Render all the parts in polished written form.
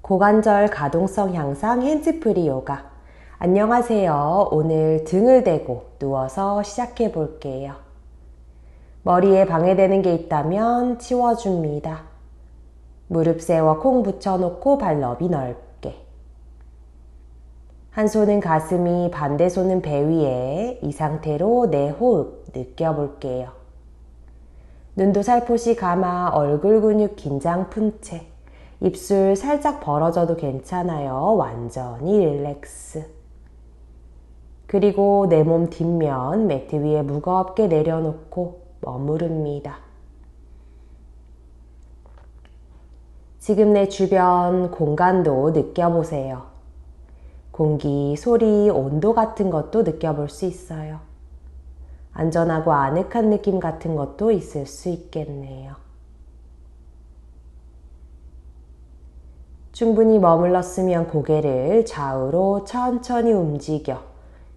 고관절 가동성 향상 핸즈프리 요가. 안녕하세요. 오늘 등을 대고 누워서 시작해 볼게요. 머리에 방해되는 게 있다면 치워줍니다. 무릎 세워 콩 붙여놓고 발 너비 넓게. 한 손은 가슴이, 반대 손은 배 위에. 이 상태로 내 호흡 느껴볼게요. 눈도 살포시 감아 얼굴 근육 긴장 푼 채. 입술 살짝 벌어져도 괜찮아요. 완전히 릴렉스. 그리고 내 몸 뒷면 매트 위에 무겁게 내려놓고 머무릅니다. 지금 내 주변 공간도 느껴보세요. 공기, 소리, 온도 같은 것도 느껴볼 수 있어요. 안전하고 아늑한 느낌 같은 것도 있을 수 있겠네요. 충분히 머물렀으면 고개를 좌우로 천천히 움직여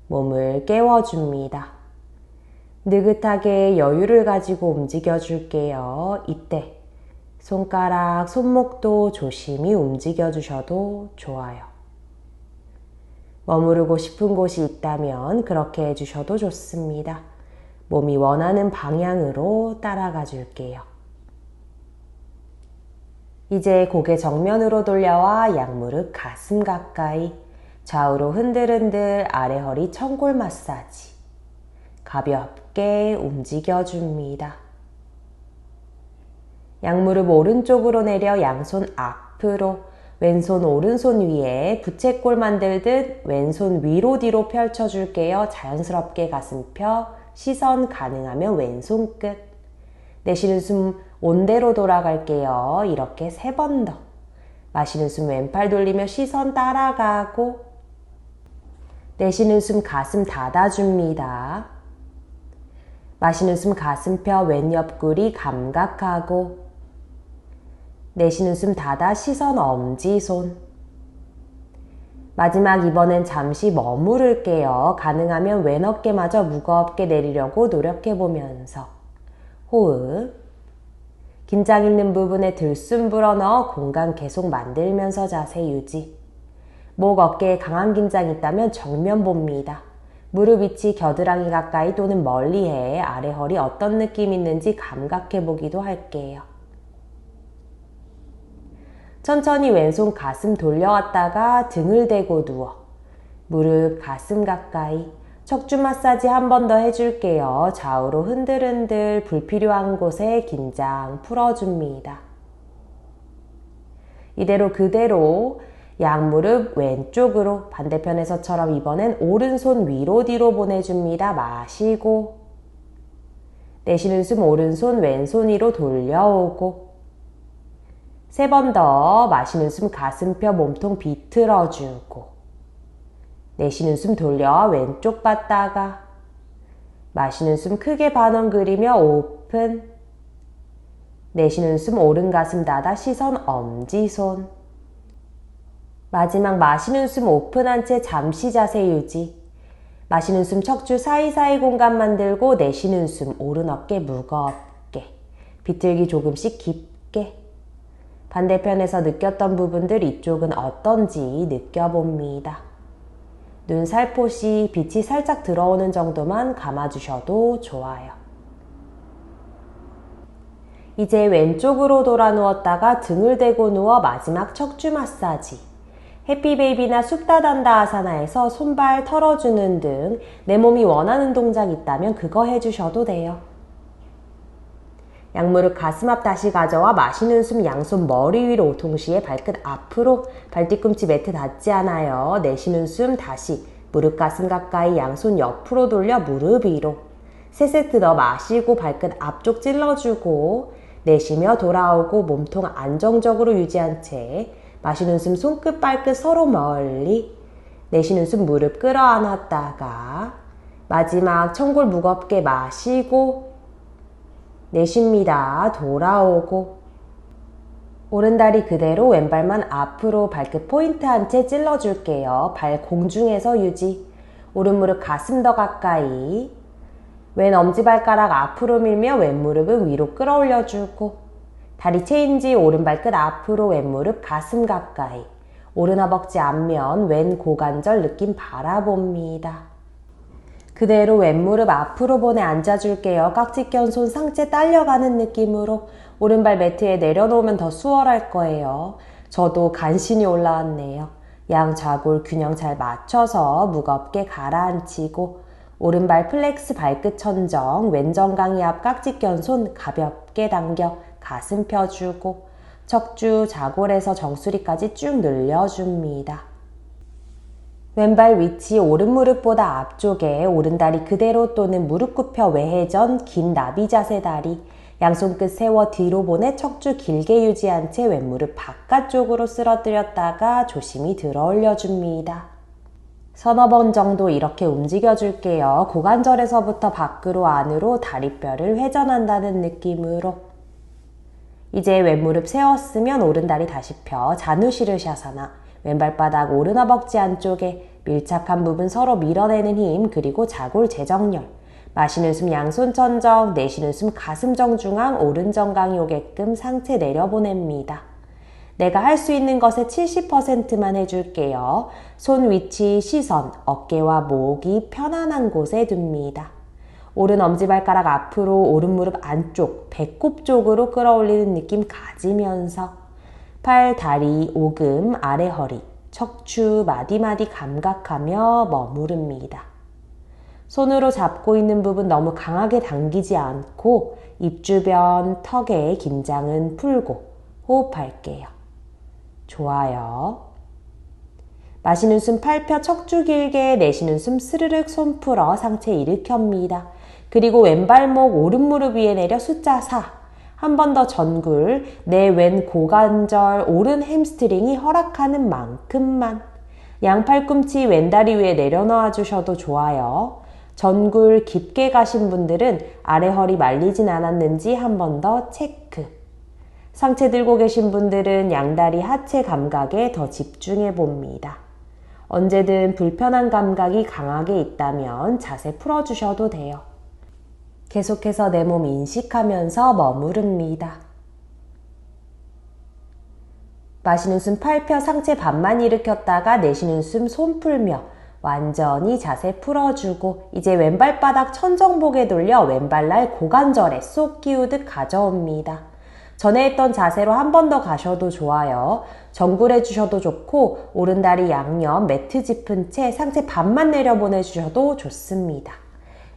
몸을 깨워줍니다. 느긋하게 여유를 가지고 움직여 줄게요. 이때 손가락, 손목도 조심히 움직여 주셔도 좋아요. 머무르고 싶은 곳이 있다면 그렇게 해주셔도 좋습니다. 몸이 원하는 방향으로 따라가 줄게요. 이제 고개 정면으로 돌려와 양무릎 가슴 가까이, 좌우로 흔들흔들 아래 허리 청골 마사지. 가볍게 움직여줍니다. 양무릎 오른쪽으로 내려 양손 앞으로, 왼손 오른손 위에 부채꼴 만들듯 왼손 위로 뒤로 펼쳐줄게요. 자연스럽게 가슴 펴, 시선 가능하면 왼손 끝. 내쉬는 숨 온대로 돌아갈게요. 이렇게 3번 더. 마시는 숨 왼팔 돌리며 시선 따라가고, 내쉬는 숨 가슴 닫아줍니다. 마시는 숨 가슴 펴 왼 옆구리 감각하고, 내쉬는 숨 닫아 시선 엄지손. 마지막 이번엔 잠시 머무를게요. 가능하면 왼 어깨마저 무겁게 내리려고 노력해보면서 호흡. 긴장 있는 부분에 들숨 불어넣어 공간 계속 만들면서 자세 유지. 목, 어깨에 강한 긴장이 있다면 정면 봅니다. 무릎 위치 겨드랑이 가까이 또는 멀리해 아래 허리 어떤 느낌 있는지 감각해 보기도 할게요. 천천히 왼손 가슴 돌려왔다가 등을 대고 누워 무릎 가슴 가까이. 척추 마사지 한 번 더 해줄게요. 좌우로 흔들흔들 불필요한 곳에 긴장 풀어줍니다. 이대로 그대로 양무릎 왼쪽으로, 반대편에서처럼 이번엔 오른손 위로 뒤로 보내줍니다. 마시고, 내쉬는 숨 오른손 왼손 위로 돌려오고, 3번 더. 마시는 숨 가슴 펴 몸통 비틀어주고, 내쉬는 숨 돌려 왼쪽 봤다가, 마시는 숨 크게 반원 그리며 오픈. 내쉬는 숨 오른 가슴 닫아 시선 엄지손. 마지막 마시는 숨 오픈한 채 잠시 자세 유지. 마시는 숨 척추 사이사이 공간 만들고, 내쉬는 숨 오른 어깨 무겁게, 비틀기 조금씩 깊게. 반대편에서 느꼈던 부분들 이쪽은 어떤지 느껴봅니다. 눈 살포시 빛이 살짝 들어오는 정도만 감아주셔도 좋아요. 이제 왼쪽으로 돌아 누웠다가 등을 대고 누워 마지막 척추 마사지. 해피베이비나 숲다단다 아사나에서 손발 털어주는 등 내 몸이 원하는 동작 있다면 그거 해주셔도 돼요. 양무릎 가슴 앞 다시 가져와 마시는 숨 양손 머리 위로, 동시에 발끝 앞으로, 발 뒤꿈치 매트 닿지 않아요. 내쉬는 숨 다시 무릎 가슴 가까이, 양손 옆으로 돌려 무릎 위로. 3세트 더 마시고 발끝 앞쪽 찔러주고, 내쉬며 돌아오고 몸통 안정적으로 유지한 채 마시는 숨 손끝 발끝 서로 멀리, 내쉬는 숨 무릎 끌어안았다가 마지막 청골 무겁게 마시고 내쉽니다. 돌아오고, 오른다리 그대로 왼발만 앞으로 발끝 포인트 한 채 찔러줄게요. 발 공중에서 유지. 오른 무릎 가슴 더 가까이, 왼 엄지발가락 앞으로 밀며 왼 무릎은 위로 끌어올려주고, 다리 체인지 오른 발끝 앞으로 왼무릎 가슴 가까이, 오른 허벅지 앞면 왼 고관절 느낌 바라봅니다. 그대로 왼무릎 앞으로 보내 앉아줄게요. 깍지 껴온 손 상체 딸려가는 느낌으로 오른발 매트에 내려놓으면 더 수월할 거예요. 저도 간신히 올라왔네요. 양 좌골 균형 잘 맞춰서 무겁게 가라앉히고 오른발 플렉스 발끝 천정, 왼 정강이 앞 깍지 껴온 손 가볍게 당겨 가슴 펴주고 척추 좌골에서 정수리까지 쭉 늘려줍니다. 왼발 위치 오른 무릎보다 앞쪽에 오른다리 그대로 또는 무릎 굽혀 외회전 긴 나비 자세 다리 양손끝 세워 뒤로 보내 척추 길게 유지한 채 왼무릎 바깥쪽으로 쓸어들였다가 조심히 들어 올려줍니다. 서너 번 정도 이렇게 움직여줄게요. 고관절에서부터 밖으로 안으로 다리뼈를 회전한다는 느낌으로. 이제 왼무릎 세웠으면 오른다리 다시 펴 자누시르샤사나 왼발바닥 오른 허벅지 안쪽에 밀착한 부분 서로 밀어내는 힘 그리고 좌골 재정렬 마시는 숨 양손 천정 내쉬는 숨 가슴 정중앙 오른 정강이 오게끔 상체 내려보냅니다. 내가 할 수 있는 것의 70%만 해줄게요. 손 위치 시선 어깨와 목이 편안한 곳에 둡니다. 오른 엄지발가락 앞으로 오른 무릎 안쪽 배꼽 쪽으로 끌어올리는 느낌 가지면서 팔, 다리, 오금, 아래 허리, 척추, 마디마디 감각하며 머무릅니다. 손으로 잡고 있는 부분 너무 강하게 당기지 않고 입 주변 턱의 긴장은 풀고 호흡할게요. 좋아요. 마시는 숨 팔 펴 척추 길게 내쉬는 숨 스르륵 손 풀어 상체 일으킵니다. 그리고 왼발목 오른 무릎 위에 내려 숫자 4. 한 번 더 전굴 내 왼 고관절 오른 햄스트링이 허락하는 만큼만 양팔꿈치 왼다리 위에 내려놓아 주셔도 좋아요. 전굴 깊게 가신 분들은 아래 허리 말리진 않았는지 한 번 더 체크. 상체 들고 계신 분들은 양다리 하체 감각에 더 집중해 봅니다. 언제든 불편한 감각이 강하게 있다면 자세 풀어주셔도 돼요. 계속해서 내 몸 인식하면서 머무릅니다. 마시는 숨 팔 펴 상체 반만 일으켰다가 내쉬는 숨 손 풀며 완전히 자세 풀어주고 이제 왼발바닥 천정복에 돌려 왼발날 고관절에 쏙 끼우듯 가져옵니다. 전에 했던 자세로 한 번 더 가셔도 좋아요. 정굴해 주셔도 좋고 오른다리 양옆 매트 짚은 채 상체 반만 내려보내주셔도 좋습니다.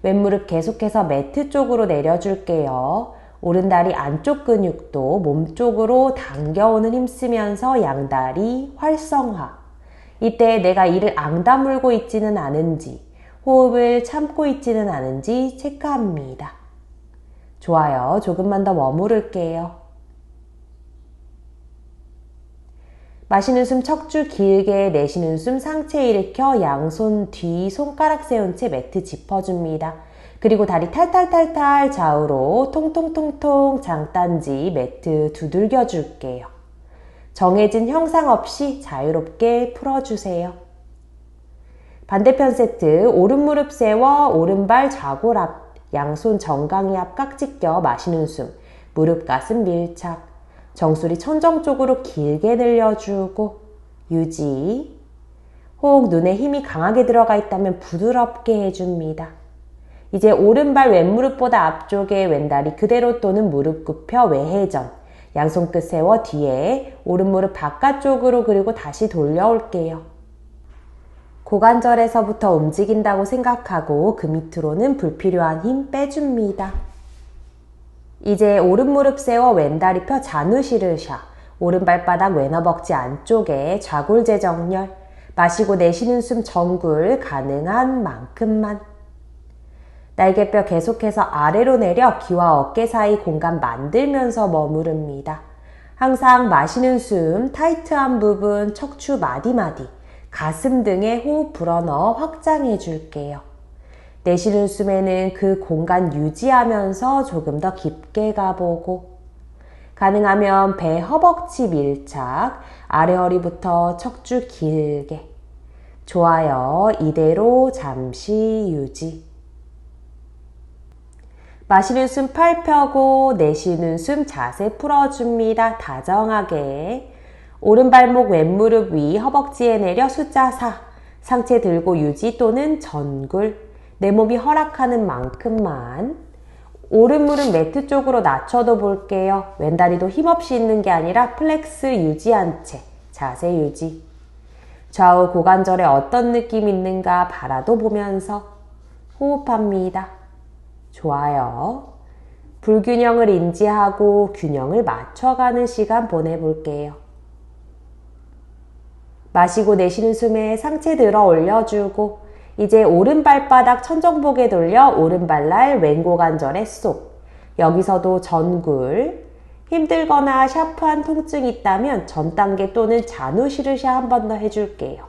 왼무릎 계속해서 매트 쪽으로 내려줄게요. 오른다리 안쪽 근육도 몸쪽으로 당겨오는 힘 쓰면서 양다리 활성화. 이때 내가 이를 앙다물고 있지는 않은지 호흡을 참고 있지는 않은지 체크합니다. 좋아요. 조금만 더 머무를게요. 마시는 숨 척추 길게 내쉬는 숨 상체 일으켜 양손 뒤 손가락 세운 채 매트 짚어줍니다. 그리고 다리 탈탈탈탈 좌우로 통통통통 장단지 매트 두들겨 줄게요. 정해진 형상 없이 자유롭게 풀어주세요. 반대편 세트 오른 무릎 세워 오른발 좌골 앞 양손 정강이 앞 깍지 껴 마시는 숨 무릎 가슴 밀착 정수리 천정 쪽으로 길게 늘려주고 유지. 혹 눈에 힘이 강하게 들어가 있다면 부드럽게 해줍니다. 이제 오른발 왼무릎보다 앞쪽에 왼다리 그대로 또는 무릎 굽혀 외회전. 양손 끝 세워 뒤에 오른무릎 바깥쪽으로 그리고 다시 돌려올게요. 고관절에서부터 움직인다고 생각하고 그 밑으로는 불필요한 힘 빼줍니다. 이제 오른무릎 세워 왼다리 펴 자누시르샤 오른발바닥 왼허벅지 안쪽에 좌골 재정렬 마시고 내쉬는 숨 정굴 가능한 만큼만 날개뼈 계속해서 아래로 내려 귀와 어깨 사이 공간 만들면서 머무릅니다. 항상 마시는 숨 타이트한 부분 척추 마디마디 가슴 등에 호흡 불어넣어 확장해 줄게요. 내쉬는 숨에는 그 공간 유지하면서 조금 더 깊게 가보고 가능하면 배 허벅지 밀착 아래 허리부터 척추 길게 좋아요. 이대로 잠시 유지. 마시는 숨 팔 펴고 내쉬는 숨 자세 풀어줍니다. 다정하게 오른발목 왼무릎 위 허벅지에 내려 숫자 4. 상체 들고 유지 또는 전굴. 내 몸이 허락하는 만큼만. 오른무릎 매트 쪽으로 낮춰도 볼게요. 왼다리도 힘없이 있는 게 아니라 플렉스 유지한 채. 자세 유지. 좌우 고관절에 어떤 느낌이 있는가 바라도 보면서 호흡합니다. 좋아요. 불균형을 인지하고 균형을 맞춰가는 시간 보내볼게요. 마시고 내쉬는 숨에 상체 들어 올려주고 이제 오른발바닥 천정복에 돌려 오른발날 왼고관절에 쏙. 여기서도 전굴. 힘들거나 샤프한 통증이 있다면 전 단계 또는 자누시르샤 한 번 더 해줄게요.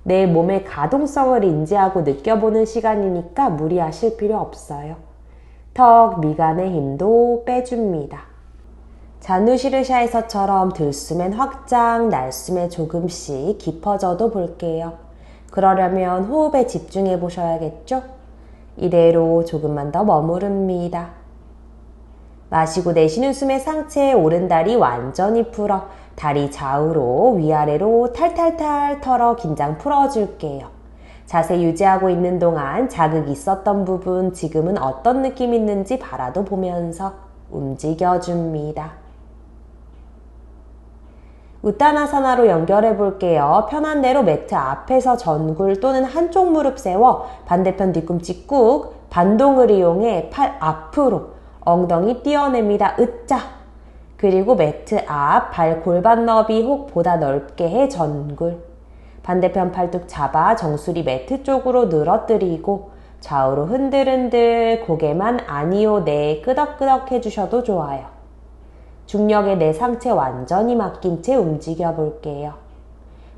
내 몸의 가동성을 인지하고 느껴보는 시간이니까 무리하실 필요 없어요. 턱, 미간의 힘도 빼줍니다. 자누시르샤에서처럼 들숨엔 확장, 날숨에 조금씩 깊어져도 볼게요. 그러려면 호흡에 집중해 보셔야겠죠? 이대로 조금만 더 머무릅니다. 마시고 내쉬는 숨에 상체 오른다리 완전히 풀어 다리 좌우로 위아래로 탈탈탈 털어 긴장 풀어줄게요. 자세 유지하고 있는 동안 자극이 있었던 부분 지금은 어떤 느낌이 있는지 바라도 보면서 움직여줍니다. 우타나사나로 연결해 볼게요. 편한 대로 매트 앞에서 전굴 또는 한쪽 무릎 세워 반대편 뒤꿈치 꾹 반동을 이용해 팔 앞으로 엉덩이 띄어냅니다. 으짜. 그리고 매트 앞 발 골반 너비 혹 보다 넓게 해 전굴. 반대편 팔뚝 잡아 정수리 매트 쪽으로 늘어뜨리고 좌우로 흔들흔들 고개만 아니요 네 끄덕끄덕 해주셔도 좋아요. 중력에 내 상체 완전히 맡긴 채 움직여 볼게요.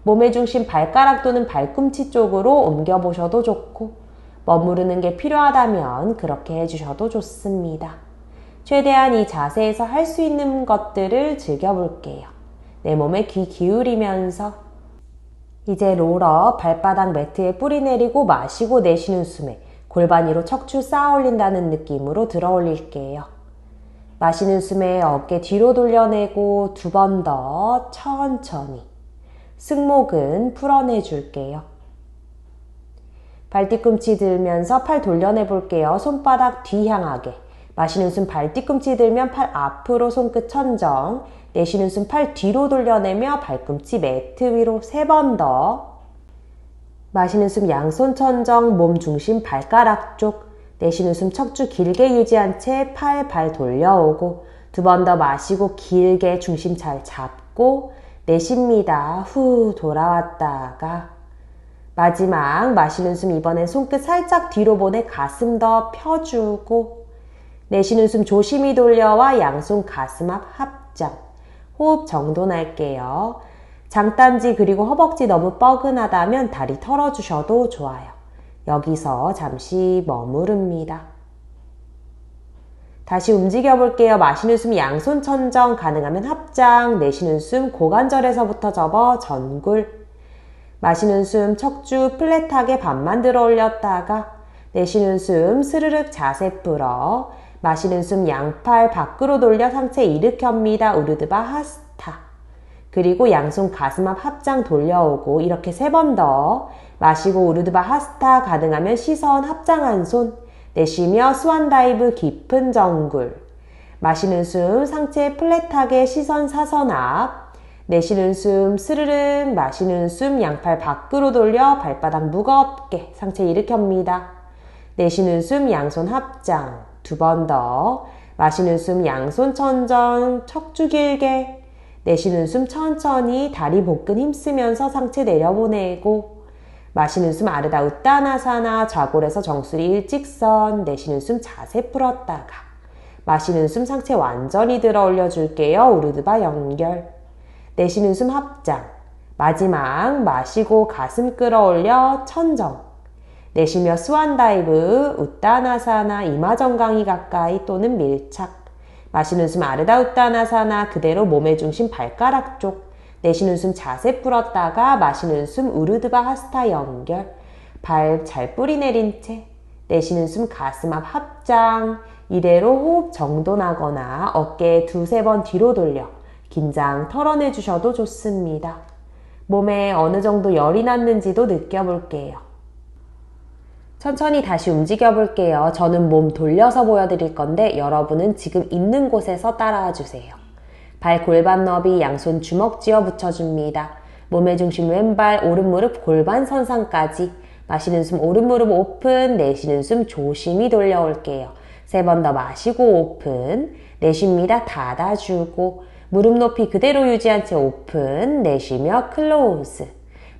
몸의 중심 발가락 또는 발꿈치 쪽으로 옮겨보셔도 좋고 머무르는 게 필요하다면 그렇게 해주셔도 좋습니다. 최대한 이 자세에서 할 수 있는 것들을 즐겨볼게요. 내 몸에 귀 기울이면서 이제 롤업 발바닥 매트에 뿌리 내리고 마시고 내쉬는 숨에 골반 위로 척추 쌓아 올린다는 느낌으로 들어 올릴게요. 마시는 숨에 어깨 뒤로 돌려내고 두 번 더 천천히 승모근 풀어내 줄게요. 발뒤꿈치 들면서 팔 돌려내 볼게요. 손바닥 뒤 향하게. 마시는 숨 발뒤꿈치 들면 팔 앞으로 손끝 천정. 내쉬는 숨 팔 뒤로 돌려내며 발꿈치 매트 위로 세 번 더. 마시는 숨 양손 천정 몸 중심 발가락 쪽. 내쉬는 숨 척추 길게 유지한 채 팔, 발 돌려오고 두 번 더 마시고 길게 중심 잘 잡고 내쉽니다. 후 돌아왔다가 마지막 마시는 숨 이번엔 손끝 살짝 뒤로 보내 가슴 더 펴주고 내쉬는 숨 조심히 돌려와 양손 가슴 앞 합장. 호흡 정돈할게요. 장딴지 그리고 허벅지 너무 뻐근하다면 다리 털어주셔도 좋아요. 여기서 잠시 머무릅니다. 다시 움직여 볼게요. 마시는 숨 양손 천정, 가능하면 합장, 내쉬는 숨 고관절에서부터 접어 전굴. 마시는 숨 척추 플랫하게 반만 들어 올렸다가 내쉬는 숨 스르륵 자세 풀어. 마시는 숨 양팔 밖으로 돌려 상체 일으킵니다. 우르드바 하스타. 그리고 양손 가슴 앞 합장 돌려오고 이렇게 세 번 더. 마시고 우르드바 하스타 가능하면 시선 합장한 손. 내쉬며 스완 다이브 깊은 정굴. 마시는 숨 상체 플랫하게 시선 사선 앞. 내쉬는 숨 스르륵. 마시는 숨 양팔 밖으로 돌려 발바닥 무겁게 상체 일으킵니다. 내쉬는 숨 양손 합장. 두 번 더. 마시는 숨 양손 천정 척추 길게. 내쉬는 숨 천천히 다리 복근 힘쓰면서 상체 내려보내고 마시는 숨 아르다 우따나사나 좌골에서 정수리 일직선. 내쉬는 숨 자세 풀었다가 마시는 숨 상체 완전히 들어 올려줄게요. 우르드바 연결. 내쉬는 숨 합장. 마지막 마시고 가슴 끌어올려 천정. 내쉬며 스완 다이브 우따나사나 이마정강이 가까이 또는 밀착. 마시는 숨 아르다 우따나사나 그대로 몸의 중심 발가락 쪽. 내쉬는 숨 자세 풀었다가 마시는 숨 우르드바 하스타 연결. 발 잘 뿌리 내린 채. 내쉬는 숨 가슴 앞 합장. 이대로 호흡 정돈하거나 어깨 두세 번 뒤로 돌려 긴장 털어내 주셔도 좋습니다. 몸에 어느 정도 열이 났는지도 느껴볼게요. 천천히 다시 움직여 볼게요. 저는 몸 돌려서 보여드릴 건데 여러분은 지금 있는 곳에서 따라와 주세요. 발 골반 너비 양손 주먹 쥐어 붙여줍니다. 몸의 중심 왼발 오른 무릎 골반 선상까지. 마시는 숨 오른 무릎 오픈, 내쉬는 숨 조심히 돌려올게요. 3번 더 마시고 오픈, 내쉽니다. 닫아주고 무릎 높이 그대로 유지한 채 오픈, 내쉬며 클로즈.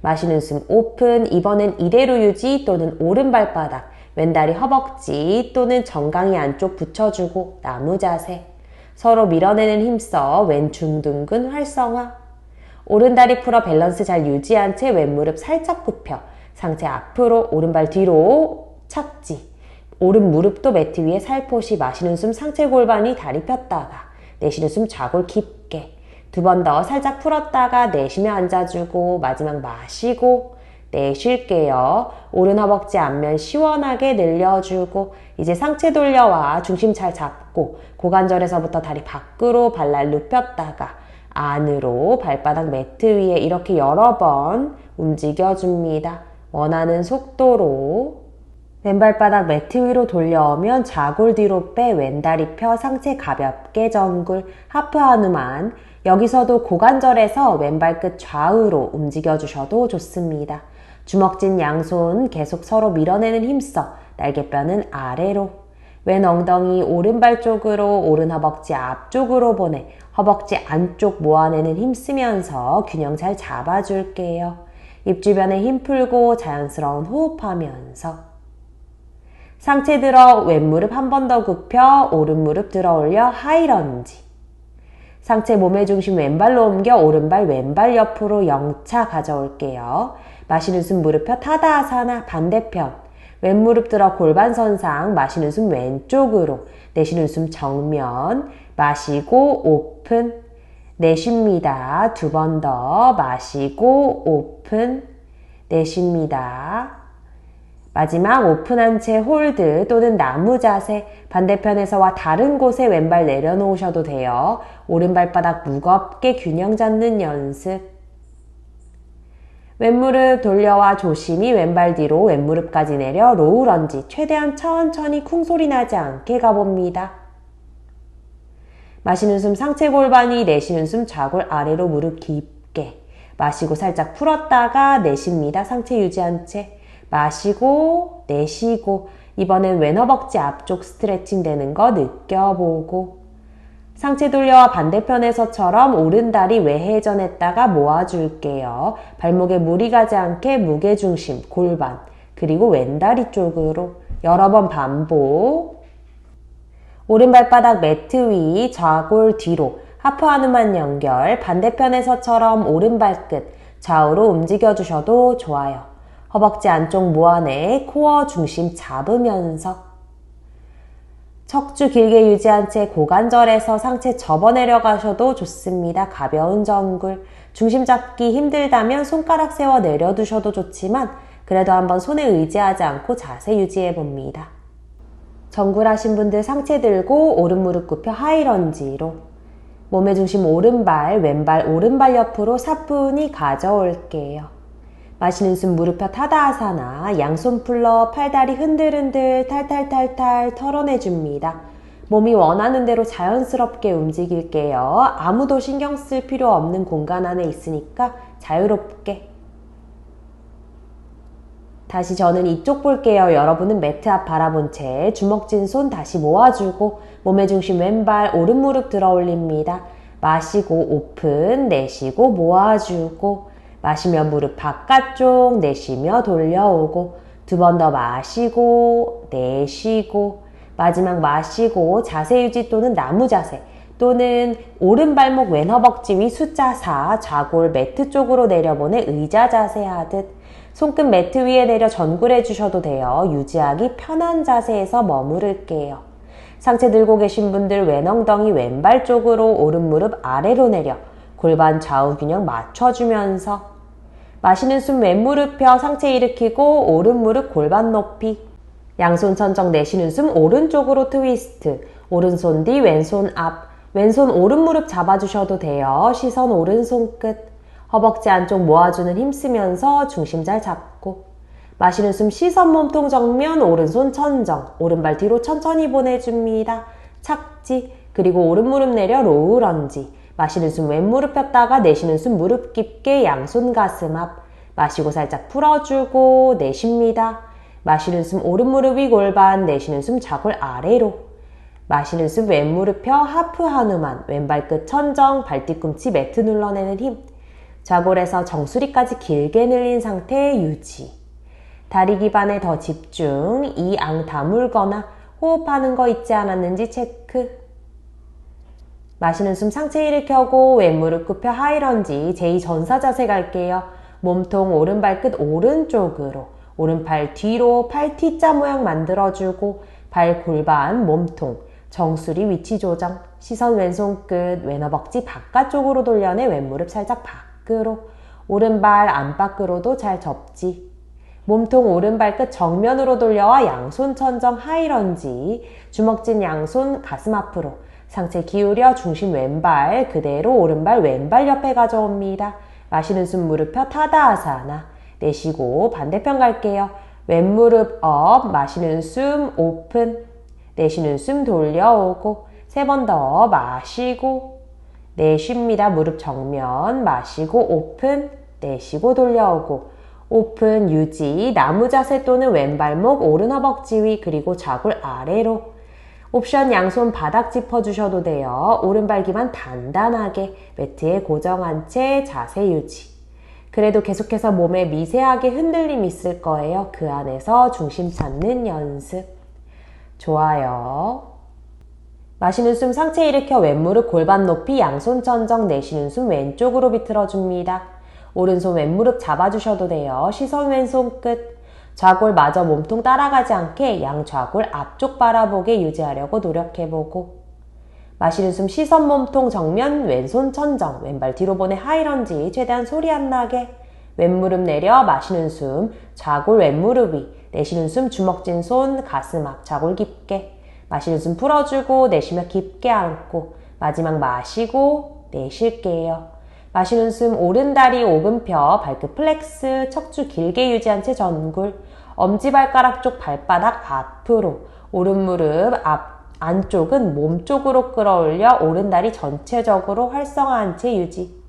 마시는 숨 오픈, 이번엔 이대로 유지 또는 오른 발바닥, 왼다리 허벅지 또는 정강이 안쪽 붙여주고 나무 자세. 서로 밀어내는 힘써 왼 중둔근 활성화. 오른다리 풀어 밸런스 잘 유지한 채 왼무릎 살짝 굽혀 상체 앞으로 오른발 뒤로 착지. 오른 무릎도 매트 위에 살포시. 마시는 숨 상체 골반이 다리 폈다가 내쉬는 숨 좌골 깊게. 2번 더 살짝 풀었다가 내쉬며 앉아주고 마지막 마시고 내쉴게요. 오른 허벅지 앞면 시원하게 늘려주고 이제 상체 돌려와 중심 잘 잡고 고관절에서부터 다리 밖으로 발날 눕혔다가 안으로 발바닥 매트 위에 이렇게 여러 번 움직여줍니다. 원하는 속도로. 왼발바닥 매트 위로 돌려오면 좌골 뒤로 빼 왼다리 펴 상체 가볍게 정굴 하프 한우만. 여기서도 고관절에서 왼발끝 좌우로 움직여주셔도 좋습니다. 주먹진 양손 계속 서로 밀어내는 힘써 날개뼈는 아래로. 왼 엉덩이 오른발 쪽으로 오른 허벅지 앞쪽으로 보내 허벅지 안쪽 모아내는 힘 쓰면서 균형 잘 잡아줄게요. 입 주변에 힘 풀고 자연스러운 호흡하면서 상체 들어 왼무릎 한 번 더 굽혀 오른무릎 들어 올려 하이런지. 상체 몸의 중심 왼발로 옮겨 오른발 왼발 옆으로 영차 가져올게요. 마시는 숨 무릎 펴 타다아사나 반대편. 왼무릎 들어 골반 선상. 마시는 숨 왼쪽으로. 내쉬는 숨 정면. 마시고 오픈. 내쉽니다. 2번 더. 마시고 오픈. 내쉽니다. 마지막 오픈한 채 홀드 또는 나무 자세. 반대편에서와 다른 곳에 왼발 내려놓으셔도 돼요. 오른발바닥 무겁게 균형 잡는 연습. 왼무릎 돌려와 조심히 왼발 뒤로 왼무릎까지 내려 로우 런지. 최대한 천천히 쿵소리 나지 않게 가봅니다. 마시는 숨 상체 골반이, 내쉬는 숨 좌골 아래로 무릎 깊게. 마시고 살짝 풀었다가 내쉽니다. 상체 유지한 채. 마시고 내쉬고 이번엔 왼 허벅지 앞쪽 스트레칭 되는 거 느껴보고 상체 돌려와 반대편에서처럼 오른다리 외회전했다가 모아줄게요. 발목에 무리 가지 않게 무게중심, 골반 그리고 왼다리 쪽으로 여러 번 반복. 오른발바닥 매트 위 좌골 뒤로 하프 한우만 연결. 반대편에서처럼 오른발끝 좌우로 움직여주셔도 좋아요. 허벅지 안쪽 모아내 코어 중심 잡으면서 척추 길게 유지한 채 고관절에서 상체 접어 내려가셔도 좋습니다. 가벼운 정굴. 중심 잡기 힘들다면 손가락 세워 내려두셔도 좋지만 그래도 한번 손에 의지하지 않고 자세 유지해 봅니다. 정굴 하신 분들 상체 들고 오른 무릎 굽혀 하이런지로 몸의 중심 오른발, 왼발, 오른발 옆으로 사뿐히 가져올게요. 마시는 숨 무릎 펴 타다아사나. 양손 풀러 팔다리 흔들흔들 탈탈탈탈 털어내줍니다. 몸이 원하는 대로 자연스럽게 움직일게요. 아무도 신경 쓸 필요 없는 공간 안에 있으니까 자유롭게. 다시 저는 이쪽 볼게요. 여러분은 매트 앞 바라본 채 주먹진 손 다시 모아주고 몸의 중심 왼발 오른 무릎 들어 올립니다. 마시고 오픈, 내쉬고 모아주고 마시며 무릎 바깥쪽, 내쉬며 돌려오고 2번 더 마시고 내쉬고 마지막 마시고 자세 유지 또는 나무 자세 또는 오른발목 왼 허벅지 위 숫자 4 좌골 매트 쪽으로 내려보내 의자 자세 하듯 손끝 매트 위에 내려 전굴해 주셔도 돼요. 유지하기 편한 자세에서 머무를게요. 상체 들고 계신 분들 왼 엉덩이 왼발 쪽으로 오른 무릎 아래로 내려 골반 좌우 균형 맞춰주면서 마시는 숨 왼무릎 펴 상체 일으키고 오른 무릎 골반 높이. 양손 천정. 내쉬는 숨 오른쪽으로 트위스트. 오른손 뒤 왼손 앞. 왼손 오른 무릎 잡아주셔도 돼요. 시선 오른손 끝. 허벅지 안쪽 모아주는 힘 쓰면서 중심 잘 잡고. 마시는 숨 시선 몸통 정면 오른손 천정. 오른발 뒤로 천천히 보내줍니다. 착지. 그리고 오른 무릎 내려 로우 런지. 마시는 숨 왼무릎 폈다가 내쉬는 숨 무릎 깊게 양손 가슴 앞. 마시고 살짝 풀어주고 내쉽니다. 마시는 숨 오른 무릎 위 골반, 내쉬는 숨 좌골 아래로. 마시는 숨 왼무릎 펴 하프 하누만, 왼발끝 천정, 발뒤꿈치 매트 눌러내는 힘. 좌골에서 정수리까지 길게 늘린 상태 유지. 다리 기반에 더 집중, 이 앙 다물거나 호흡하는 거 있지 않았는지 체크. 마시는 숨 상체 일으켜고 왼무릎 굽혀 하이런지, 제2전사 자세 갈게요. 몸통 오른발끝 오른쪽으로, 오른팔 뒤로 팔 T자 모양 만들어주고 발 골반, 몸통, 정수리 위치 조정. 시선 왼손 끝, 왼허벅지 바깥쪽으로 돌려내 왼무릎 살짝 밖으로. 오른발 안팎으로도 잘 접지. 몸통 오른발끝 정면으로 돌려와 양손 천정 하이런지. 주먹진 양손 가슴 앞으로. 상체 기울여 중심 왼발 그대로 오른발 왼발 옆에 가져옵니다. 마시는 숨 무릎 펴 타다아사나. 내쉬고 반대편 갈게요. 왼무릎 업, 마시는 숨 오픈. 내쉬는 숨 돌려오고. 3번 더 마시고 내쉽니다. 무릎 정면 마시고 오픈. 내쉬고 돌려오고. 오픈 유지. 나무 자세 또는 왼발목 오른 허벅지 위 그리고 좌골 아래로. 옵션 양손 바닥 짚어주셔도 돼요. 오른발 기반 단단하게 매트에 고정한 채 자세 유지. 그래도 계속해서 몸에 미세하게 흔들림 있을 거예요. 그 안에서 중심 찾는 연습. 좋아요. 마시는 숨 상체 일으켜 왼무릎 골반 높이 양손 천정. 내쉬는 숨 왼쪽으로 비틀어줍니다. 오른손 왼무릎 잡아주셔도 돼요. 시선 왼손 끝. 좌골 마저 몸통 따라가지 않게 양 좌골 앞쪽 바라보게 유지하려고 노력해보고. 마시는 숨 시선 몸통 정면 왼손 천정. 왼발 뒤로 보내 하이런지. 최대한 소리 안 나게. 왼무릎 내려 마시는 숨 좌골 왼무릎 위. 내쉬는 숨 주먹진 손 가슴 앞 좌골 깊게. 마시는 숨 풀어주고 내쉬며 깊게 안고. 마지막 마시고 내쉴게요. 마시는 숨 오른다리 오금펴 발끝 플렉스 척추 길게 유지한 채 전굴. 엄지발가락 쪽 발바닥 앞으로. 오른무릎 안쪽은 몸쪽으로 끌어올려 오른다리 전체적으로 활성화한 채 유지.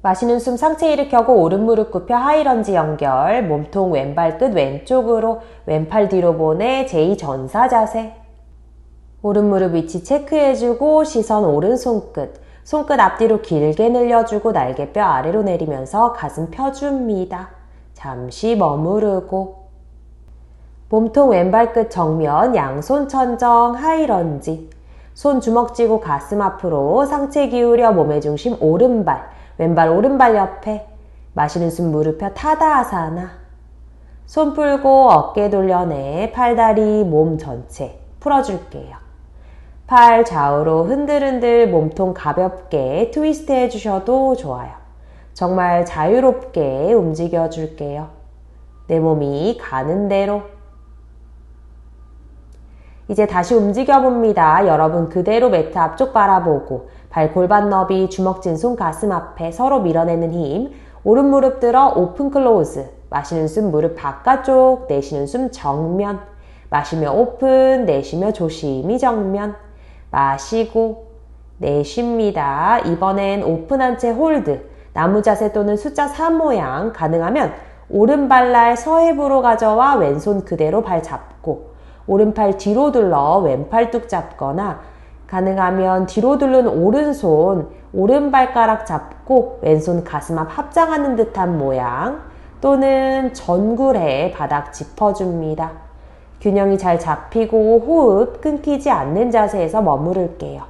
마시는 숨 상체 일으켜고 오른무릎 굽혀 하이런지 연결. 몸통 왼발끝 왼쪽으로. 왼팔 뒤로 보내 제2전사 자세. 오른무릎 위치 체크해주고 시선 오른손 끝. 손끝 앞뒤로 길게 늘려주고 날개뼈 아래로 내리면서 가슴 펴줍니다. 잠시 머무르고. 몸통 왼발끝 정면 양손 천정 하이런지. 손 주먹 쥐고 가슴 앞으로. 상체 기울여 몸의 중심 오른발. 왼발 오른발 옆에. 마시는 숨 무릎 펴 타다아사나. 손 풀고 어깨 돌려내 팔다리 몸 전체 풀어줄게요. 팔 좌우로 흔들흔들 몸통 가볍게 트위스트 해주셔도 좋아요. 정말 자유롭게 움직여 줄게요. 내 몸이 가는 대로. 이제 다시 움직여 봅니다. 여러분 그대로 매트 앞쪽 바라보고 발 골반 너비 주먹진 손 가슴 앞에 서로 밀어내는 힘. 오른 무릎 들어 오픈 클로즈. 마시는 숨 무릎 바깥쪽. 내쉬는 숨 정면. 마시며 오픈. 내쉬며 조심히 정면. 마시고 내쉽니다. 이번엔 오픈한 채 홀드. 나무 자세 또는 숫자 3 모양. 가능하면 오른발날 서해부로 가져와 왼손 그대로 발 잡고 오른팔 뒤로 둘러 왼팔 뚝 잡거나 가능하면 뒤로 둘른 오른손 오른발가락 잡고 왼손 가슴 앞 합장하는 듯한 모양 또는 전굴에 바닥 짚어줍니다. 균형이 잘 잡히고 호흡 끊기지 않는 자세에서 머무를게요.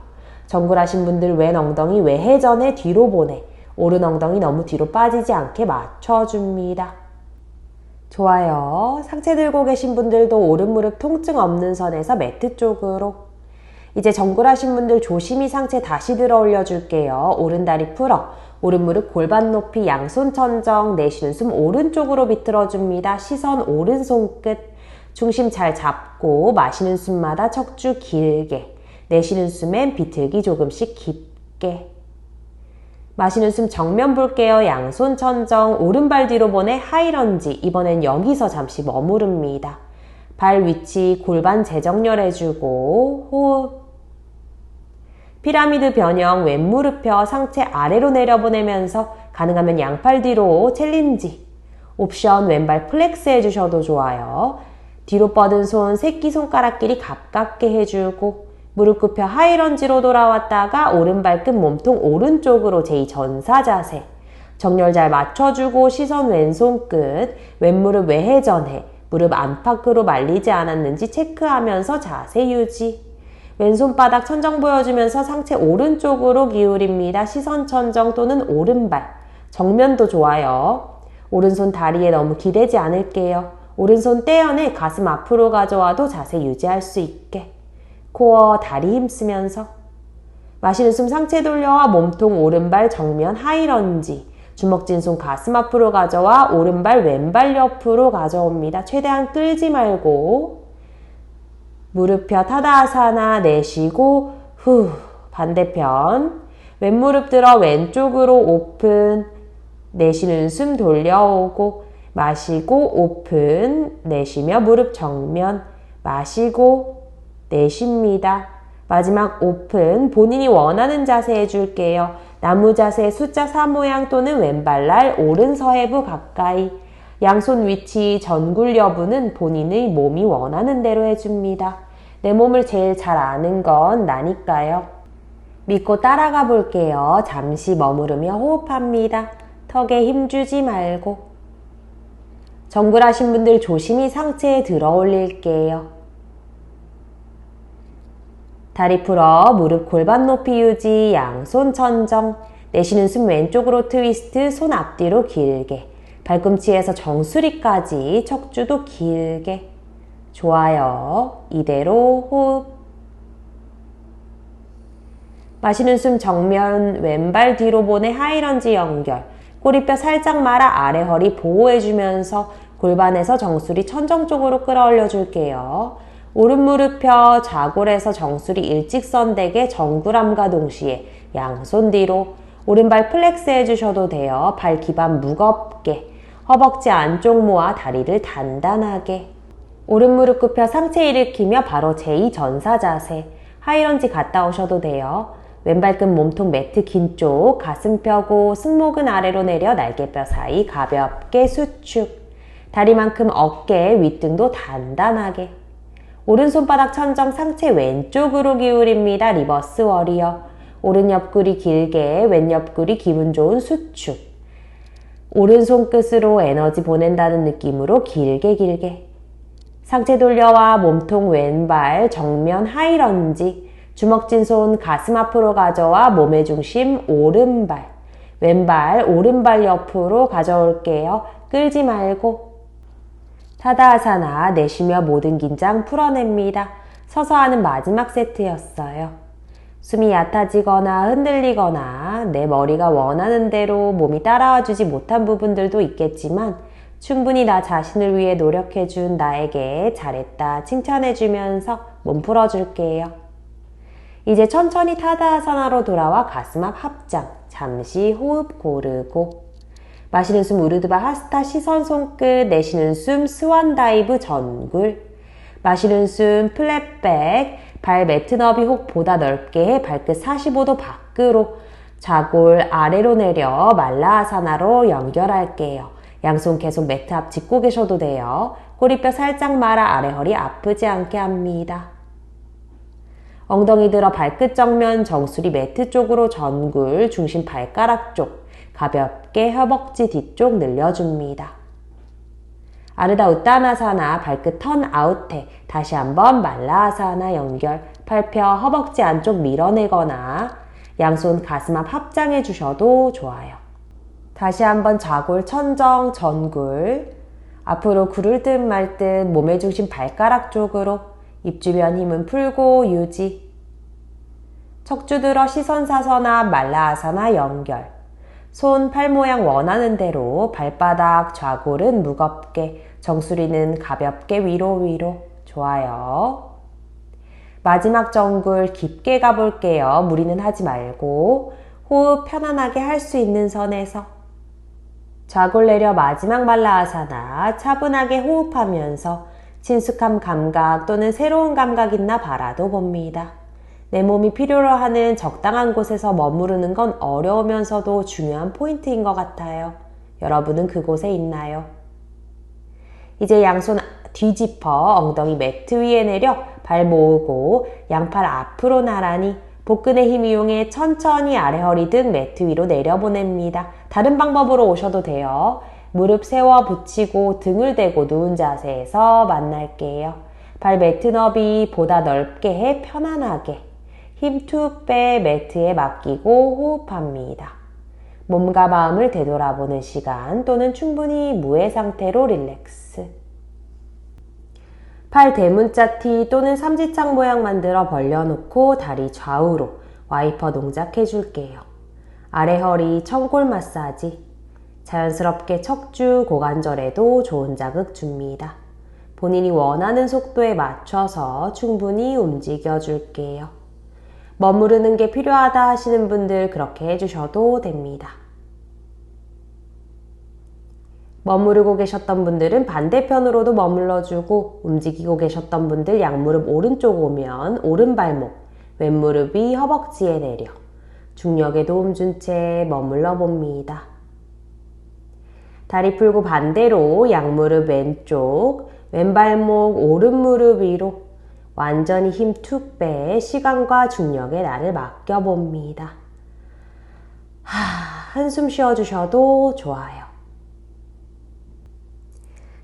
전굴하신 분들 왼 엉덩이 외회전에 뒤로 보내. 오른 엉덩이 너무 뒤로 빠지지 않게 맞춰줍니다. 좋아요. 상체 들고 계신 분들도 오른 무릎 통증 없는 선에서 매트 쪽으로. 이제 전굴하신 분들 조심히 상체 다시 들어 올려줄게요. 오른 다리 풀어. 오른 무릎 골반 높이 양손 천정. 내쉬는 숨 오른쪽으로 비틀어줍니다. 시선 오른손 끝. 중심 잘 잡고 마시는 숨마다 척추 길게. 내쉬는 숨엔 비틀기 조금씩 깊게. 마시는 숨 정면 볼게요. 양손 천정, 오른발 뒤로 보내 하이런지. 이번엔 여기서 잠시 머무릅니다. 발 위치 골반 재정렬해주고 호흡. 피라미드 변형 왼무릎 펴 상체 아래로 내려보내면서 가능하면 양팔 뒤로 챌린지. 옵션 왼발 플렉스 해주셔도 좋아요. 뒤로 뻗은 손 새끼손가락끼리 가깝게 해주고 무릎 굽혀 하이런지로 돌아왔다가 오른발끝 몸통 오른쪽으로 제2전사 자세. 정렬 잘 맞춰주고 시선 왼손 끝, 왼무릎 외회전해. 무릎 안팎으로 말리지 않았는지 체크하면서 자세 유지. 왼손바닥 천정 보여주면서 상체 오른쪽으로 기울입니다. 시선 천정 또는 오른발. 정면도 좋아요. 오른손 다리에 너무 기대지 않을게요. 오른손 떼어내 가슴 앞으로 가져와도 자세 유지할 수 있게. 코어 다리 힘쓰면서. 마시는 숨 상체 돌려와 몸통 오른발 정면 하이런지. 주먹진 손 가슴 앞으로 가져와 오른발 왼발 옆으로 가져옵니다. 최대한 끌지 말고. 무릎 펴 타다아사나 내쉬고 후. 반대편. 왼무릎 들어 왼쪽으로 오픈. 내쉬는 숨 돌려오고 마시고 오픈. 내쉬며 무릎 정면. 마시고 내쉽니다. 마지막 오픈. 본인이 원하는 자세 해줄게요. 나무 자세 숫자 4 모양 또는 왼발날 오른 서해부 가까이. 양손 위치 전굴 여부는 본인의 몸이 원하는 대로 해줍니다. 내 몸을 제일 잘 아는 건 나니까요. 믿고 따라가 볼게요. 잠시 머무르며 호흡합니다. 턱에 힘주지 말고. 정굴하신 분들 조심히 상체에 들어 올릴게요. 다리 풀어 무릎 골반 높이 유지. 양손 천정. 내쉬는 숨 왼쪽으로 트위스트. 손 앞뒤로 길게. 발꿈치에서 정수리까지 척추도 길게. 좋아요. 이대로 호흡. 마시는 숨 정면 왼발 뒤로 보내 하이런지 연결. 꼬리뼈 살짝 말아 아래 허리 보호해주면서 골반에서 정수리 천정 쪽으로 끌어올려 줄게요. 오른 무릎 펴 좌골에서 정수리 일직선되게 정굴함과 동시에 양손 뒤로. 오른발 플렉스 해주셔도 돼요. 발 기반 무겁게. 허벅지 안쪽 모아 다리를 단단하게. 오른 무릎 굽혀 상체 일으키며 바로 제2전사 자세. 하이런지 갔다 오셔도 돼요. 왼발끝 몸통 매트 긴 쪽 가슴 펴고 승모근 아래로 내려 날개뼈 사이 가볍게 수축. 다리만큼 어깨 윗등도 단단하게. 오른손바닥 천정 상체 왼쪽으로 기울입니다. 리버스 워리어. 오른 옆구리 길게 왼 옆구리 기분 좋은 수축. 오른손 끝으로 에너지 보낸다는 느낌으로 길게. 상체 돌려와 몸통 왼발 정면 하이런지. 주먹진 손 가슴 앞으로 가져와 몸의 중심 오른발. 왼발 오른발 옆으로 가져올게요. 끌지 말고. 타다아사나 내쉬며 모든 긴장 풀어냅니다. 서서 하는 마지막 세트였어요. 숨이 얕아지거나 흔들리거나 내 머리가 원하는 대로 몸이 따라와 주지 못한 부분들도 있겠지만 충분히 나 자신을 위해 노력해준 나에게 잘했다 칭찬해주면서 몸 풀어줄게요. 이제 천천히 타다아사나로 돌아와 가슴 앞 합장. 잠시 호흡 고르고. 마시는 숨 우르드바 하스타 시선 손끝. 내쉬는 숨 스완 다이브 전굴. 마시는 숨 플랫백. 발 매트 너비 혹 보다 넓게 해. 발끝 45도 밖으로. 좌골 아래로 내려 말라아사나로 연결할게요. 양손 계속 매트 앞 짚고 계셔도 돼요. 꼬리뼈 살짝 말아 아래 허리 아프지 않게 합니다. 엉덩이 들어 발끝 정면 정수리 매트 쪽으로 전굴. 중심 발가락 쪽. 가볍게 허벅지 뒤쪽 늘려줍니다. 아르다 우따나사나 발끝 턴 아웃해. 다시 한번 말라아사나 연결. 팔 펴 허벅지 안쪽 밀어내거나 양손 가슴 앞 합장해 주셔도 좋아요. 다시 한번 좌골 천정 전굴. 앞으로 구를 듯 말 듯 몸의 중심 발가락 쪽으로. 입 주변 힘은 풀고 유지. 척추 들어 시선 사선아 말라아사나 연결. 손, 팔 모양 원하는 대로. 발바닥, 좌골은 무겁게. 정수리는 가볍게 위로. 좋아요. 마지막 정글 깊게 가볼게요. 무리는 하지 말고 호흡 편안하게 할 수 있는 선에서 좌골 내려 마지막 말라아사나 차분하게 호흡하면서 친숙한 감각 또는 새로운 감각 있나 바라도 봅니다. 내 몸이 필요로 하는 적당한 곳에서 머무르는 건 어려우면서도 중요한 포인트인 것 같아요. 여러분은 그곳에 있나요? 이제 양손 뒤집어 엉덩이 매트 위에 내려 발 모으고 양팔 앞으로 나란히 복근의 힘 이용해 천천히 아래 허리 등 매트 위로 내려보냅니다. 다른 방법으로 오셔도 돼요. 무릎 세워 붙이고 등을 대고 누운 자세에서 만날게요. 발 매트 너비 보다 넓게 해 편안하게. 힘 툭 빼 매트에 맡기고 호흡합니다. 몸과 마음을 되돌아보는 시간 또는 충분히 무해 상태로 릴렉스. 팔 대문자 T 또는 삼지창 모양 만들어 벌려놓고 다리 좌우로 와이퍼 동작 해줄게요. 아래 허리 청골 마사지. 자연스럽게 척추 고관절에도 좋은 자극 줍니다. 본인이 원하는 속도에 맞춰서 충분히 움직여 줄게요. 머무르는 게 필요하다 하시는 분들 그렇게 해주셔도 됩니다. 머무르고 계셨던 분들은 반대편으로도 머물러주고 움직이고 계셨던 분들 양무릎 오른쪽 오면 오른발목, 왼무릎이 허벅지에 내려 중력에 도움 준 채 머물러 봅니다. 다리 풀고 반대로 양무릎 왼쪽, 왼발목 오른무릎 위로 완전히 힘 툭 빼 시간과 중력에 나를 맡겨봅니다. 한숨 쉬어주셔도 좋아요.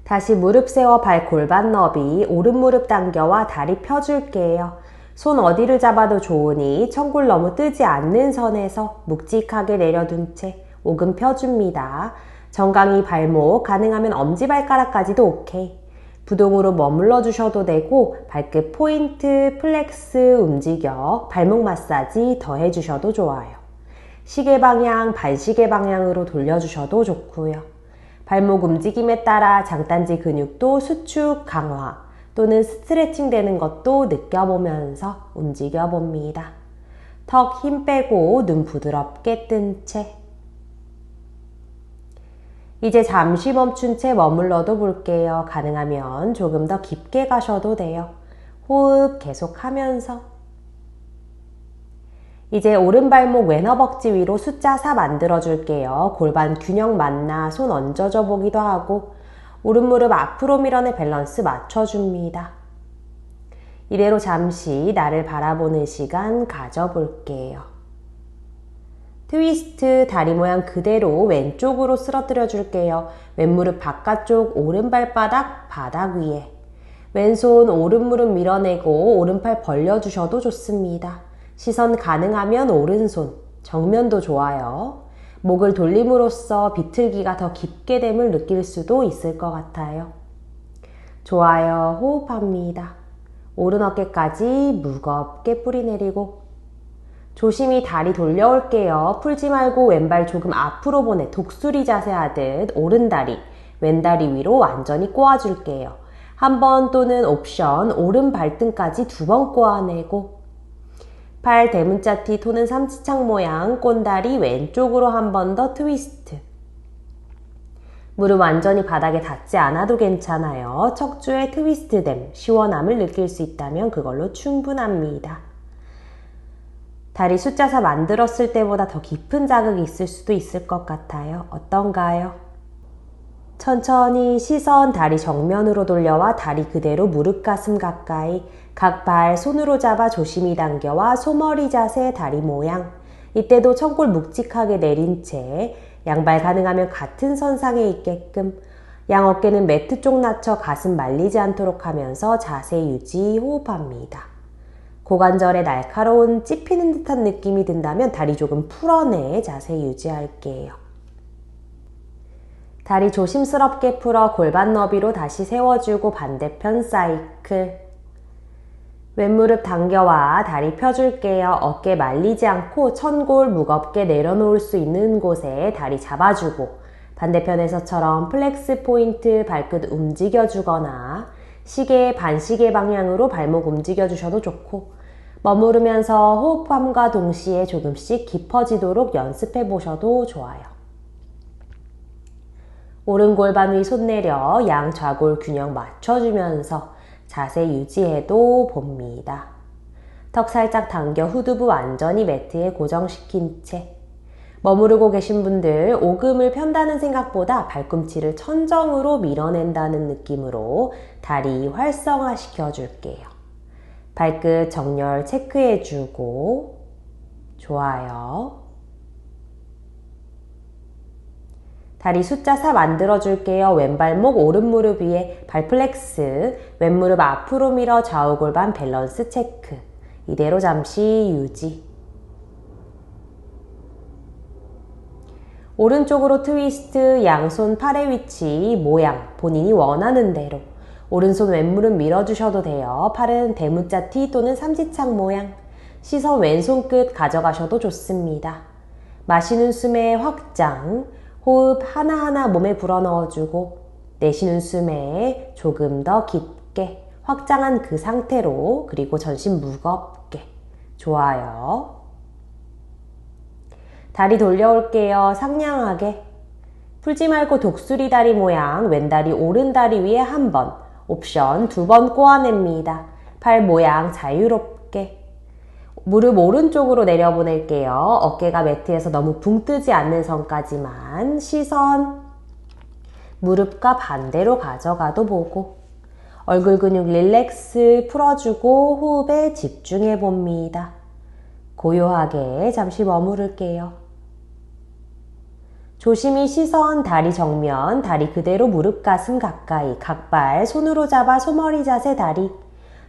다시 무릎 세워 발 골반 너비 오른무릎 당겨와 다리 펴줄게요. 손 어디를 잡아도 좋으니 청골 너무 뜨지 않는 선에서 묵직하게 내려둔 채 오금 펴줍니다. 정강이 발목 가능하면 엄지발가락까지도 오케이. 부동으로 머물러 주셔도 되고 발끝 포인트 플렉스 움직여 발목 마사지 더 해주셔도 좋아요. 시계 방향 반시계 방향으로 돌려주셔도 좋고요. 발목 움직임에 따라 장단지 근육도 수축 강화 또는 스트레칭 되는 것도 느껴보면서 움직여 봅니다. 턱 힘 빼고 눈 부드럽게 뜬 채. 이제 잠시 멈춘 채 머물러도 볼게요. 가능하면 조금 더 깊게 가셔도 돼요. 호흡 계속하면서. 이제 오른발목 왼허벅지 위로 숫자 4 만들어 줄게요. 골반 균형 맞나 손 얹어줘 보기도 하고 오른무릎 앞으로 밀어내 밸런스 맞춰줍니다. 이대로 잠시 나를 바라보는 시간 가져볼게요. 트위스트 다리 모양 그대로 왼쪽으로 쓰러뜨려 줄게요. 왼무릎 바깥쪽 오른발바닥 바닥 위에 왼손 오른무릎 밀어내고 오른팔 벌려주셔도 좋습니다. 시선 가능하면 오른손, 정면도 좋아요. 목을 돌림으로써 비틀기가 더 깊게 됨을 느낄 수도 있을 것 같아요. 좋아요. 호흡합니다. 오른 어깨까지 무겁게 뿌리 내리고 조심히 다리 돌려올게요. 풀지 말고 왼발 조금 앞으로 보내 독수리 자세 하듯 오른다리, 왼다리 위로 완전히 꼬아줄게요. 한 번 또는 옵션 오른 발등까지 2번 꼬아내고 팔 대문자 T 토는 삼지창 모양 꼰다리 왼쪽으로 한 번 더 트위스트. 무릎 완전히 바닥에 닿지 않아도 괜찮아요. 척추의 트위스트됨, 시원함을 느낄 수 있다면 그걸로 충분합니다. 다리 숫자 4 만들었을 때보다 더 깊은 자극이 있을 수도 있을 것 같아요. 어떤가요? 천천히 시선 다리 정면으로 돌려와 다리 그대로 무릎 가슴 가까이 각 발 손으로 잡아 조심히 당겨와 소머리 자세 다리 모양. 이때도 청골 묵직하게 내린 채 양발 가능하면 같은 선상에 있게끔 양 어깨는 매트 쪽 낮춰 가슴 말리지 않도록 하면서 자세 유지 호흡합니다. 고관절에 날카로운 찝히는 듯한 느낌이 든다면 다리 조금 풀어내 자세 유지할게요. 다리 조심스럽게 풀어 골반 너비로 다시 세워주고 반대편 사이클. 왼무릎 당겨와 다리 펴줄게요. 어깨 말리지 않고 천골 무겁게 내려놓을 수 있는 곳에 다리 잡아주고 반대편에서처럼 플렉스 포인트 발끝 움직여주거나 시계 반시계 방향으로 발목 움직여주셔도 좋고 머무르면서 호흡함과 동시에 조금씩 깊어지도록 연습해 보셔도 좋아요. 오른 골반 위 손 내려 양 좌골 균형 맞춰주면서 자세 유지해도 봅니다. 턱 살짝 당겨 후두부 완전히 매트에 고정시킨 채 머무르고 계신 분들 오금을 편다는 생각보다 발꿈치를 천정으로 밀어낸다는 느낌으로 다리 활성화 시켜줄게요. 발끝 정렬 체크해주고 좋아요. 다리 숫자 4 만들어줄게요. 왼발목 오른무릎 위에 발플렉스, 왼무릎 앞으로 밀어 좌우 골반 밸런스 체크. 이대로 잠시 유지. 오른쪽으로 트위스트, 양손 팔의 위치, 모양 본인이 원하는 대로 오른손 왼무릎 밀어주셔도 돼요. 팔은 대문자 T 또는 삼지창 모양, 시선 왼손 끝 가져가셔도 좋습니다. 마시는 숨에 확장, 호흡 하나하나 몸에 불어넣어주고 내쉬는 숨에 조금 더 깊게 확장한 그 상태로 그리고 전신 무겁게 좋아요. 다리 돌려올게요. 상냥하게. 풀지 말고 독수리 다리 모양 왼다리 오른다리 위에 한 번, 옵션 2번 꼬아냅니다. 팔 모양 자유롭게. 무릎 오른쪽으로 내려보낼게요. 어깨가 매트에서 너무 붕 뜨지 않는 선까지만 시선 무릎과 반대로 가져가도 보고 얼굴 근육 릴렉스 풀어주고 호흡에 집중해 봅니다. 고요하게 잠시 머무를게요. 조심히 시선 다리 정면, 다리 그대로 무릎 가슴 가까이, 각발 손으로 잡아 소머리 자세 다리,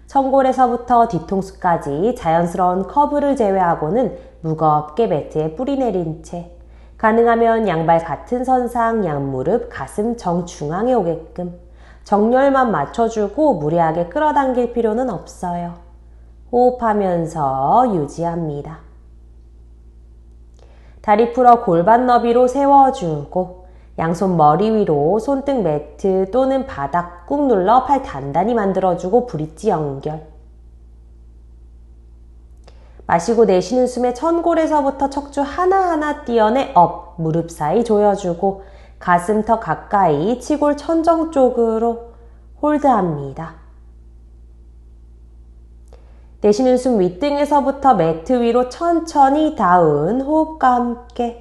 청골에서부터 뒤통수까지 자연스러운 커브를 제외하고는 무겁게 매트에 뿌리 내린 채 가능하면 양발 같은 선상 양무릎 가슴 정중앙에 오게끔 정렬만 맞춰주고 무리하게 끌어당길 필요는 없어요. 호흡하면서 유지합니다. 다리 풀어 골반 너비로 세워주고 양손 머리 위로 손등 매트 또는 바닥 꾹 눌러 팔 단단히 만들어주고 브릿지 연결. 마시고 내쉬는 숨에 천골에서부터 척추 하나하나 띄어내 업, 무릎 사이 조여주고 가슴턱 가까이 치골 천정 쪽으로 홀드합니다. 내쉬는 숨 윗등에서부터 매트 위로 천천히 다운, 호흡과 함께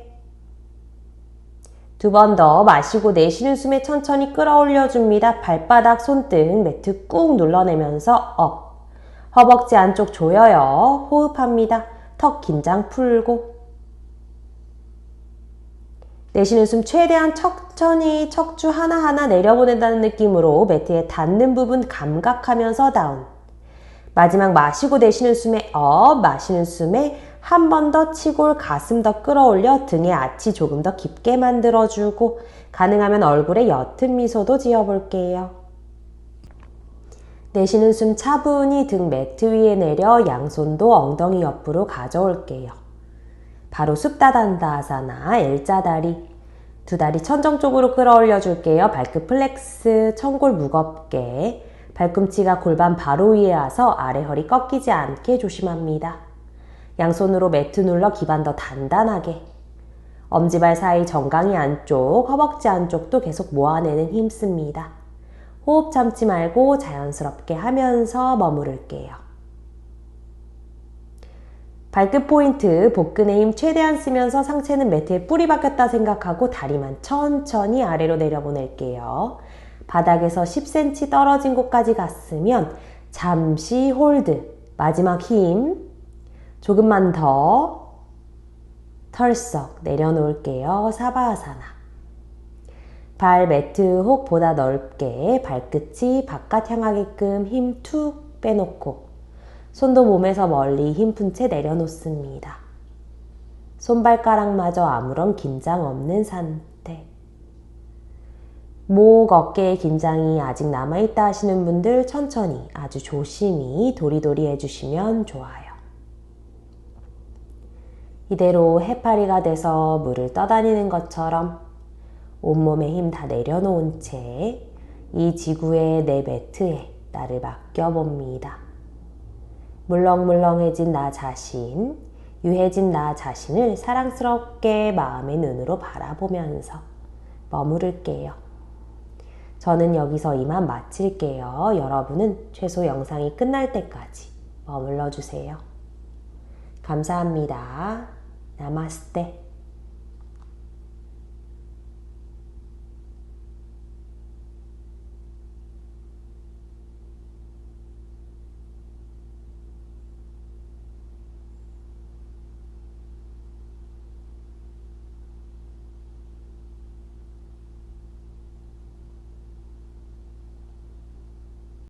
2번 더 마시고 내쉬는 숨에 천천히 끌어올려줍니다. 발바닥, 손등, 매트 꾹 눌러내면서 업, 허벅지 안쪽 조여요. 호흡합니다. 턱 긴장 풀고 내쉬는 숨 최대한 천천히 척추 하나하나 내려보낸다는 느낌으로 매트에 닿는 부분 감각하면서 다운. 마지막 마시고 내쉬는 숨에 업, 마시는 숨에 한 번 더 치골 가슴 더 끌어올려 등의 아치 조금 더 깊게 만들어주고 가능하면 얼굴에 옅은 미소도 지어볼게요. 내쉬는 숨 차분히 등 매트 위에 내려 양손도 엉덩이 옆으로 가져올게요. 바로 숲다단다아사나 L자다리. 두 다리 천정 쪽으로 끌어올려 줄게요. 발끝 플렉스, 천골 무겁게. 발꿈치가 골반 바로 위에 와서 아래 허리 꺾이지 않게 조심합니다. 양손으로 매트 눌러 기반 더 단단하게. 엄지발 사이 정강이 안쪽, 허벅지 안쪽도 계속 모아내는 힘 씁니다. 호흡 참지 말고 자연스럽게 하면서 머무를게요. 발끝 포인트, 복근의 힘 최대한 쓰면서 상체는 매트에 뿌리 박혔다 생각하고 다리만 천천히 아래로 내려보낼게요. 바닥에서 10cm 떨어진 곳까지 갔으면 잠시 홀드, 마지막 힘 조금만 더 털썩 내려놓을게요. 사바아사나. 발 매트 혹보다 넓게 발끝이 바깥 향하게끔 힘 툭 빼놓고 손도 몸에서 멀리 힘 푼 채 내려놓습니다. 손발가락마저 아무런 긴장 없는 상태. 목, 어깨의 긴장이 아직 남아있다 하시는 분들 천천히 아주 조심히 도리도리 해주시면 좋아요. 이대로 해파리가 돼서 물을 떠다니는 것처럼 온몸에 힘 다 내려놓은 채 이 지구의 내 매트에 나를 맡겨봅니다. 물렁물렁해진 나 자신, 유해진 나 자신을 사랑스럽게 마음의 눈으로 바라보면서 머무를게요. 저는 여기서 이만 마칠게요. 여러분은 최소 영상이 끝날 때까지 머물러 주세요. 감사합니다. 나마스테.